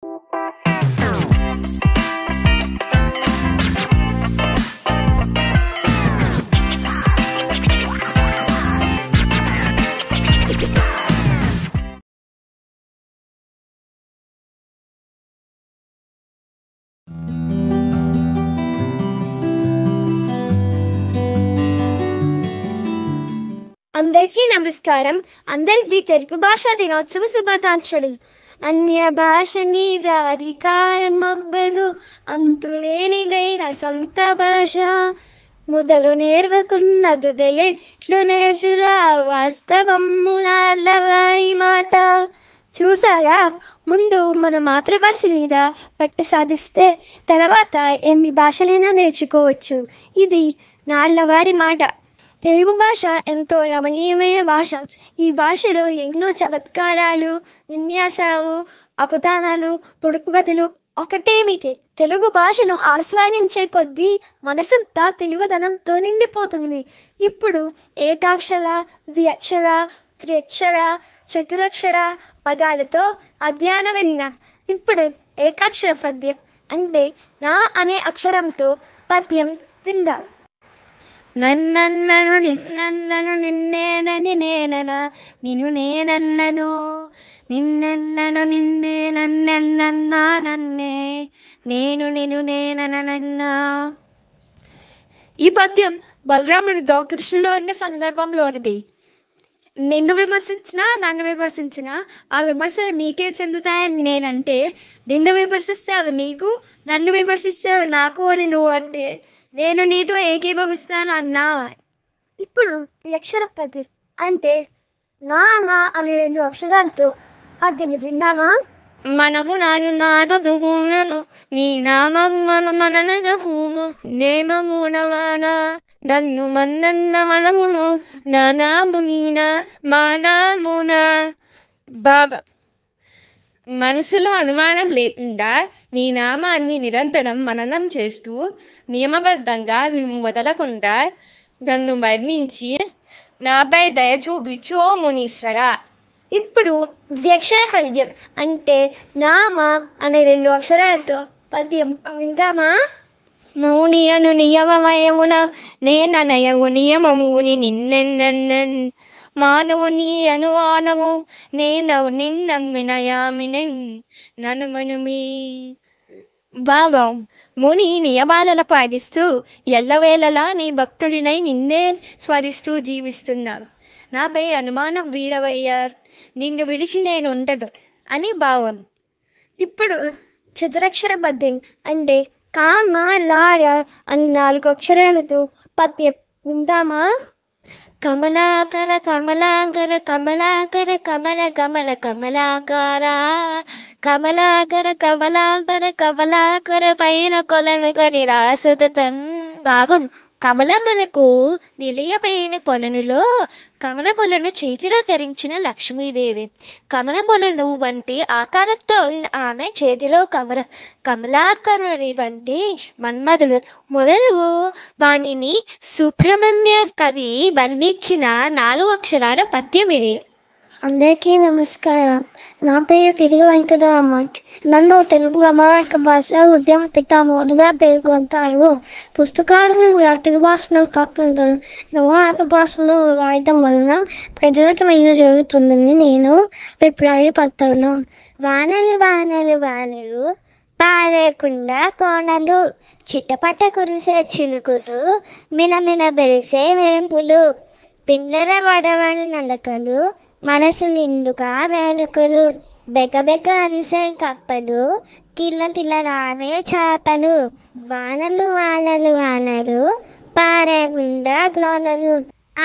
అందరికీ నమస్కారం. అందరికీ తెలుగు భాషా దినోత్సవ శుభాకాంక్షలు. అన్య భాషని అధికారమవ్వదు, అంతులేనిదైన సొంత భాష. మొదలు నేర్వకున్నదు ఎట్లు నేర్చురా, వాస్తవములారి మాట. చూసారా, ముందు మన మాతృభాష మీద పట్టు సాధిస్తే తర్వాత ఎన్ని భాషలైనా నేర్చుకోవచ్చు. ఇది నాళ్ళవారి మాట. తెలుగు భాష ఎంతో రమణీయమైన భాష. ఈ భాషలో ఎన్నో చమత్కారాలు, విన్యాసాలు, అవధానాలు, పొడుపుగతులు ఒకటేమిటి, తెలుగు భాషను ఆస్వాదించే కొద్దీ మనసంతా తెలుగుదనంతో నిండిపోతుంది. ఇప్పుడు ఏకాక్షర, ద్వ్యక్షర, త్రియక్షర, చతురక్షర పదాలతో అధ్యయనం విన్నా. ఇప్పుడు ఏకాక్షర పద్యం అంటే నా అనే అక్షరంతో పద్యం విందాం. నన్నన్నను నిన్నన్నను నిన్నేనని నేననా, నిన్ను నేనన్నను నిన్నన్నను నిన్నే నన్నన్నా నన్నే నేను నిన్ను నేననన్నా. ఈ పద్యం బలరాముడితో కృష్ణుడు అనే సందర్భంలోనిది. నిన్ను విమర్శించినా నన్ను విమర్శించినా ఆ విమర్శలు నీకే చెందుతాయని నేనంటే, నిన్ను విమర్శిస్తే అవి నీకు, నన్ను విమర్శిస్తే అవి నాకు అని నువ్వు అంటే నేను నీతో ఏకీభవిస్తాను అన్నా. ఇప్పుడు ఈ అక్షర పద్యం అంటే నా అనే 2 అక్షరాలతో పద్యం విన్నామా? మనము నాను నాటను నీ నామం మన మననూము నేమమునవాన నన్ను మన్నన్న మనమును నానామున మానామున. బాబా, మనసులో అనుమానం లేకుండా నీ నామాన్ని నిరంతరం మననం చేస్తూ నియమబద్ధంగా వదలకుండా నన్ను వర్ణించి నాపై దయ చూపించు ఓ మునీశ్వర. ఇప్పుడు ద్వ్యక్షర పద్యం అంటే నామ అనే 2 అక్షరాలతో పద్యం విందామా? మౌనియను నియమమయమున నేననయము నియమముని నిన్నెన్నన్ మానవుని అనుమానము నేనవు నిన్నమ్మినయామిని నను మనుమి. భావం, ముని నియమాలను పాటిస్తూ ఎల్లవేళలా నీ భక్తుడినై నిన్నే స్మరిస్తూ జీవిస్తున్నారు. నాపై అనుమానం వీడవయ్యా, నిన్ను విడిచి నేను ఉండదు అని భావం. ఇప్పుడు చతురక్షర పద్యం అంటే కామ లార అని 4 అక్షరాలతో పద్యం విందామా? కమలాకర కమలాకర కమలాకర కమల కమల కమలాకార కమలాకర కమలాకర కమలాకర పైన కొలను కని రాసుతం. భావం, కమలములకు నిలయమైన కొలనులో కమల పొలను చేతిలో ధరించిన లక్ష్మీదేవి. కమల పొలను వంటి ఆకారంతో ఉన్న ఆమె చేతిలో కమలాకరుని వంటి మన్మధుడు మొదలు వాణిని సుబ్రహ్మణ్య కవి వర్ణించిన 4 అక్షరాల పద్యం ఇది. అందరికీ నమస్కారం. నా పేరు తిరిగి వెంకటరామ. నన్ను తెలుగు అమాయక భాష ఉద్యమ పితామహుడుగా పేర్కొంటారు. పుస్తకాలను తెలుగు భాషలో కాకుండా అమాయక భాషలో రాయటం వలన ప్రజలకు మేలు జరుగుతుందని నేను అభిప్రాయపడతాను. వానలు వానలు వానలు పారేకుండా కోనలు, చిట్టపట్ట కురిసే చిలుకులు, మినమిన బెరిసే మెరుపులు, పిల్లల వడవడి నడకలు, మనసు నిండుగా వేడుకలు, బెగబెగ అరిసే కప్పలు, కిల్ల కిల్ల రావే చేపలు, వానలు వానలు వానలు పారేకుండా గ్లోనలు.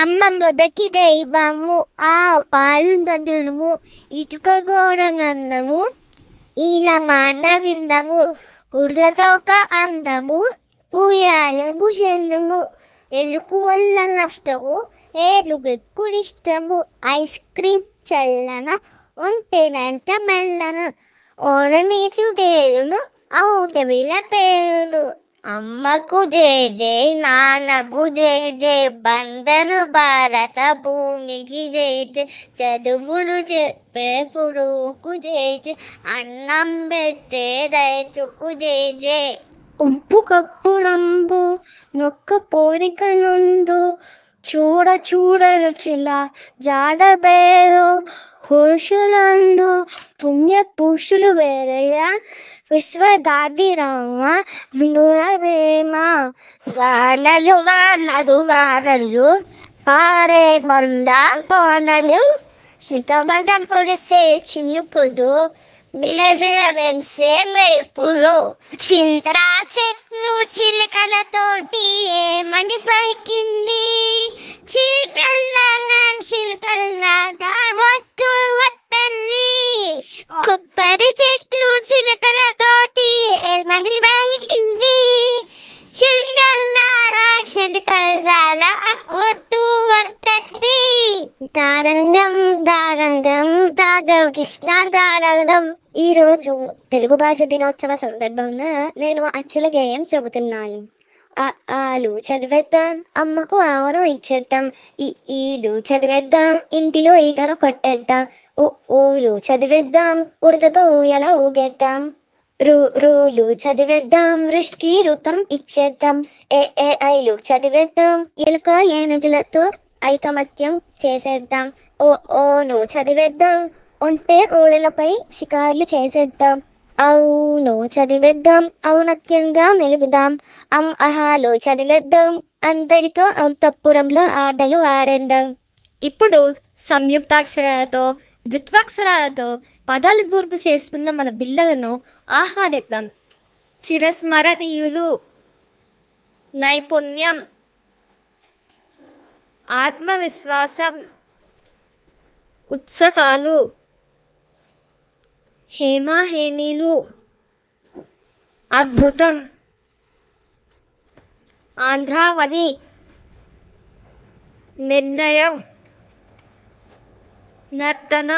అమ్మ మొదటి దైవము, ఆ పాలు బదులుము, ఇటుక గోడ నందము, ఈల మానవిందము, ఉర్లతోక అందము, ఉయ్యాలము చెందుము, ఎలుకు వల్ల నష్టము, ఏలుగెక్కుడిష్టము, ఐస్ క్రీమ్ చల్లన, ఒంటెనంట మెల్లన, ఓరనీసు తేలును, ఔటవిల పేరులు. అమ్మకు జై జై, నాన్నకు జై జై, బందరు భారత భూమికి జై జై, చదువులు చెప్పే గురువుకు జై జై, అన్నం పెట్టే రైతుకు జై జై. ఉప్పు కప్పు రంబు నొక్క పోరిక నుండు, చూడ చూడ రుచిల జాడబేరు, పురుషులందు పుణ్య పురుషులు వేరయ్యా, విశ్వదాది రామ వినురవేమ. గానలు వానలు వానలు పారే బండ కోనలు, సిద్ధబడ పొడిసే చినుకులు, మెరిసే మెరుపులు, చింతరా చెట్లు చిలుకలతోటి ఏమని పలికింది, చిలుకల్లా చిలుకల్లాగా వద్దు వద్దండి. కొబ్బరి చెట్లు చిలుకలతోటి ఏమని పలికింది, చిలుకల్లారా చిలుకల్లారా వద్దు వద్దండి. దారంగం దారంగం దాగం కృష్ణ దారంగం. ఈరోజు తెలుగు భాష దినోత్సవ సందర్భంగా నేను అచ్చుల గేయం చెబుతున్నాను. ఆలు చదివేద్దాం, అమ్మకు ఆవరం ఇచ్చేద్దాం, ఈలు చదివేద్దాం, ఇంటిలో ఈగను కొట్టేద్దాం, ఊలు చదివేద్దాం, ఉడతతో ఊయల ఊగేద్దాం, రూలు చదివేద్దాం, వృష్టికి ఋతం ఇచ్చేద్దాం, ఐలు చదివేద్దాం, ఎలుక ఏనుగులతో ఐకమత్యం చేసేద్దాం, ఓను చదివేద్దాం, ఒంటే ఓడలపై షికార్లు చేసేద్దాం, అవును చదివేద్దాం, ఔన్నత్యంగా మెలుగుదాం, అహాలో చదివేద్దాం, అందరితో అంతఃపురంలో ఆటలు ఆడేద్దాం. ఇప్పుడు సంయుక్తాక్షరాలతో ద్విత్వాక్షరాలతో పదాలు గుర్తు చేసుకున్న మన పిల్లలను ఆహ్వానిద్దాం. చిరస్మరణీయులు, నైపుణ్యం, ఆత్మవిశ్వాసం, ఉత్సవాలు, హేమాహేమీలు, అద్భుతం, ఆంధ్రావళి, నిర్ణయం, నర్తన.